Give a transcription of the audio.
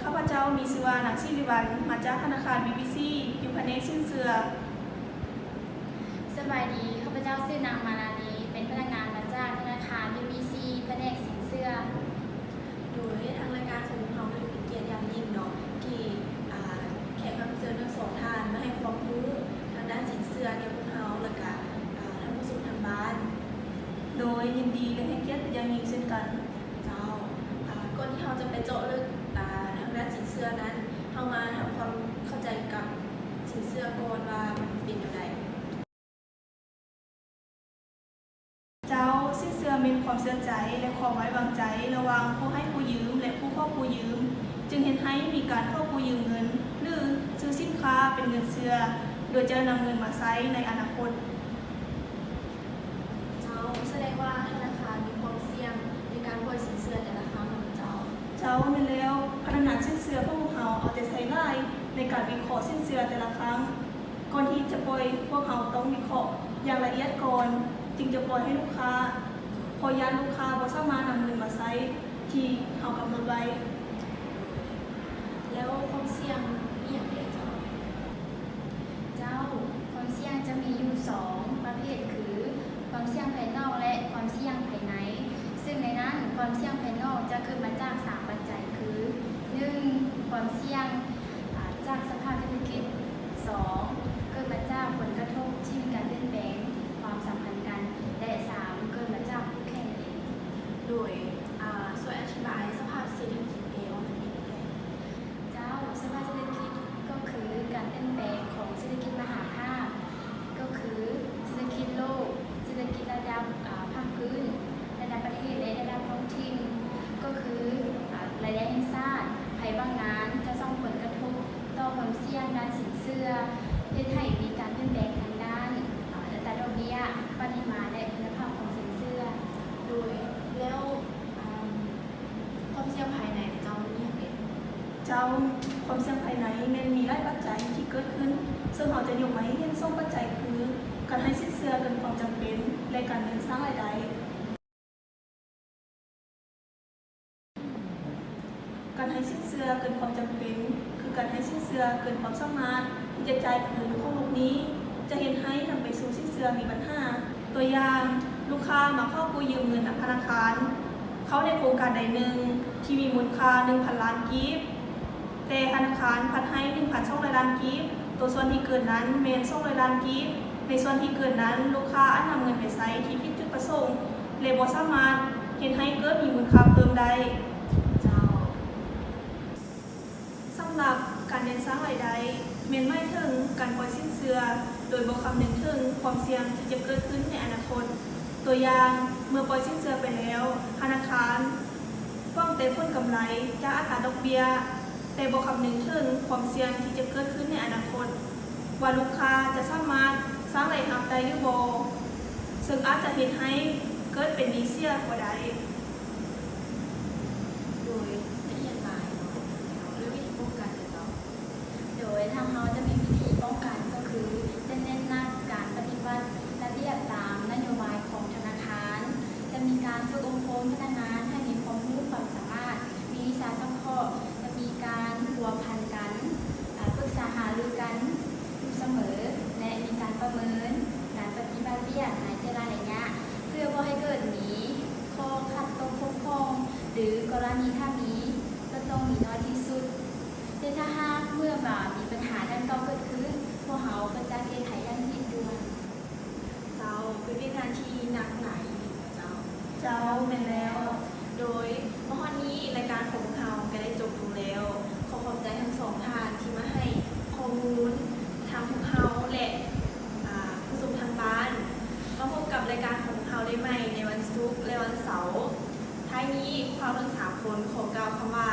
ข้าพเจ้ามีชื่อว่านางศิริวัลย์มาจากธนาคาร BBC อยู่แผนกสินเชื่อสบายดีข้าพเจ้าชื่อนางมาลานีเป็นพนักงานมาจากธนาคาร BBC แผนกสินเชื่อโดยทางรายการของเราเป็นเกียรติอย่างยิ่งเนาะที่แขกรับเชิญทั้งสองท่านมาให้ความรู้ทางด้านสินเชื่อแก่พวกเราและก็ท่านผู้ชมทางบ้านโดยยินดีและให้เกียรติอย่างยิ่งเช่นกันเจ้าก่อนที่เราจะไปเจาะลึกทางด้านสินเชื่อนั้นเรามาทำความเข้าใจกับสินเชื่อก่อนว่ามันเป็นอย่างไรเจ้าสินเชื่อเป็นความเชื่อใจและความไว้วางใจระหว่างผู้ให้ผู้ยืมและผู้ขอผู้ยืมจึงเห็นให้มีการเข้าผู้ยืมเงินหรือซื้อสินค้าเป็นเงินเชื่อโดยจะนำเงินมาใช้ในอนาคตเจ้าแสดงว่าธนาคารมีความเสี่ยงในการปล่อยสินเชื่อแต่ละครั้งของเจ้าเป็นแล้วพนักงานสินเชื่อพวกเขาเอาแต่ใช้ไล่ในการวิเคราะห์สินเชื่อแต่ละครั้งก่อนที่จะปล่อยพวกเขาต้องวิเคราะห์อย่างละเอียดก่อนจึงจะปล่อยให้ลูกค้าพอยานลูกค้าบ่สามารถนำเงินมาใช้ที่เขากำหนดไว้แล้วความเสี่ยงมีอย่างไรเจ้าความเสี่ยงจะมีอยู่2ประเภทคือความเสี่ยงภายนอกและความเสี่ยงภายในซึ่งในนั้นความเสี่ยงภายนอกจะเกิดมาจาก3ปัจจัยคือ 1. ความเสี่ยงจากสภาพเศรษฐกิจ 2. เกิดมาจากผลกระทบที่มีการเปลี่ยนแปลงความสัมพันธ์กันและ 3. เกิดมาจากคู่แข่งเองโดยช่วยอธิบายสภาพเศรษฐกิจเองว่ามันเป็นยังไงเจ้าสภาพเศรษฐกิจก็คือการเปลี่ยนแปลงของเศรษฐกิจมหาภาคก็คือเศรษฐกิจโลกเศรษฐกิจระดับภาคพื้นระดับประเทศและระดับท้องถิ่นก็คือรายได้แห่งชาติภัยว่างงานจะส่งผลกระทบต่อความเสี่ยงด้านสินเชื่อเพื่อให้มีการเปลี่ยนแปลงทางด้านอัตราดอกเบี้ยปริมาณและคุณภาพของสินเชื่อโดยแล้วความเสี่ยงภายในเจ้ามีอย่างไรเจ้าความเสี่ยงภายในมันมีหลายปัจจัยที่เกิดขึ้นซึ่งเราจะยกมาให้เห็น2ปัจจัยคือการให้สินเชื่อเกินความจำเป็นและการเงินสร้างรายได้การให้สินเชื่อเกินความจำเป็นคือการให้สินเชื่อเกินความสามารถที่จะจ่ายคืนของลูกนี้จะเห็นให้นำไปสู่สินเชื่อมีปัญหาตัวอย่างลูกค้ามาเข้ากู้ยืมเงินธนาคารเขาในโครงการใดหนึ่งที่มีมูลค่า 1,000 ล้านกีบแต่ธนาคารพัดให้ 1,200 ล้านกีบตัวส่วนที่เกินนั้นเมน200 ล้านกีบในส่วนที่เกินนั้นลูกค้าอันนำเงินไปใช้ที่ผิดจุดประสงค์เลยบ่สามารถเห็นให้เกิดมีมูลค่าเพิ่มได้สำหรับการเน้นสร้างรายได้เมนไม่ถึงการปล่อยสินเชื่อโดยบ่คำนึงถึงความเสี่ยงที่จะเกิดขึ้นในอนาคตตัวอย่างเมื่อปล่อยสินเชื่อไปแล้วธนาคารฟ้องแต่ผลกำไรจากอัตราดอกเบี้ยแต่บ่คำนึงถึงความเสี่ยงที่จะเกิดขึ้นในอนาคตว่าลูกค้าจะสามารถสร้างรายรับได้หรือบ่ซึ่งอาจจะเฮ็ดให้เกิดเป็นหนี้เสียก็ได้โดยละเอียดหลายหรือวิธีป้องกันเจ้าโดยทางเราจะมีวิธีป้องกันก็คือจะเน้นหนักการปฏิบัติระเบียบตามนโยบายของธนาคารจะมีการฝึกอบรมพนักงานให้มีความรู้ความสามารถมีวิชาสังเคราะห์จะมีการพัวพันกันปรึกษาหารือกันอยู่เสมอและมีการประเมินการปฏิบัติเรียนในแต่ละระยะเพื่อบ่ให้เกิดหนีข้อขัดตกบกพร่องหรือกรณีถ้ามีก็ต้องมีน้อยที่สุดแต่ถ้าหากเมื่อมีปัญหาดังกล่าวเกิดขึ้นพวกเขาก็จะแก้ไขอย่างยิ่งด่วนเจ้าเป็นงานที่หนักหนาเจ้าเป็นแล้วโดยเมื่อวันนี้รายการของเราก็ได้จบลงแล้วขอขอบใจทั้งสองท่านที่มาให้ข้อมูลทางพวกเราและผู้ชมทางบ้านมาพบกับรายการของเราได้ใหม่ในวันศุกร์และวันเสาร์ท้ายนี้พวกเราทั้ง3 คนขอกล่าวคำว่า